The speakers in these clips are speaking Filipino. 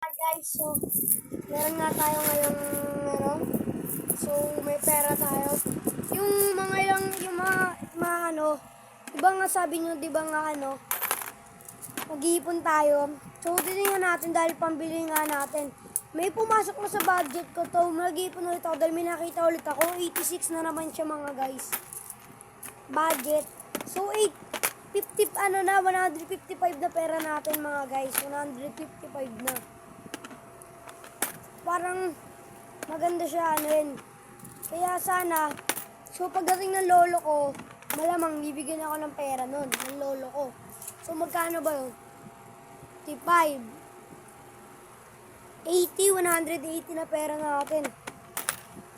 Guys, so meron nga tayo ngayong so may pera tayo. Yung mga di ba nga sabi nyo, di ba nga mag-iipon tayo. So titingnan natin dahil pambili nga natin. May pumasok na sa budget ko to, mag-iipon ulit ako dahil may nakita ulit ako. 86 na naman siya mga guys. Budget. So 155 na pera natin mga guys. 155 na. Parang maganda siya rin. Kaya sana, so pagdating ng lolo ko, malamang bibigyan ako ng pera nun, ng lolo ko. So magkano ba yun? 55. 180 na pera natin.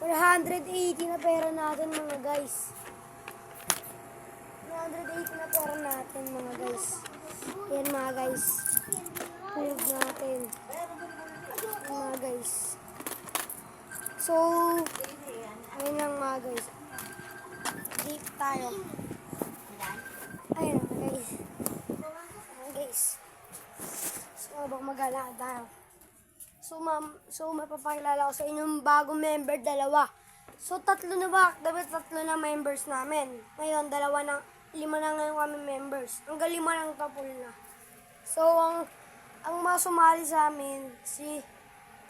180 na pera natin mga guys. 180 na pera natin mga guys. Yan mga guys. Hulog natin. Mga guys. So, ayun lang mga guys. Deep tayo. Ayun mga guys. Mga guys. So, habang mag-alakad tayo. So mapapakilala ko sa inyong bagong member, dalawa. So, tatlo na members namin. Ngayon, 5 na ngayon kami members. Hanggang 5 lang tapol na. So, ang masumali sa amin, si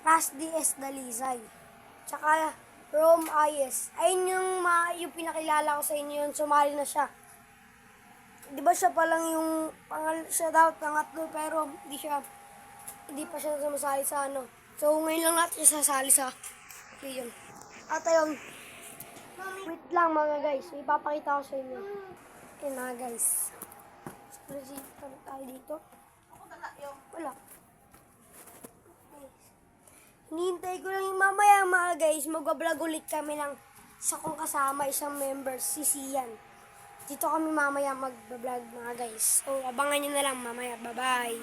Rasdi S. Dalisay. Tsaka Rom Ayes. Ayun yung pinakilala ko sa inyo yun. Sumali na siya. Di ba siya palang yung siya dapat pangatlo pero hindi pa siya sumasali sa So ngayon lang natin siya sasali sa yun. At ayun. Wait lang mga guys. Ipapakita ko sa inyo. Ayun mga guys. So tayo dito. Wala. Hinihintay ko lang yung mamaya mga guys. Magbablog ulit kami ng isa kong kasama, isang member, si Sian. Dito kami mamaya magbablog mga guys. So abangan nyo na lang mamaya. Bye-bye.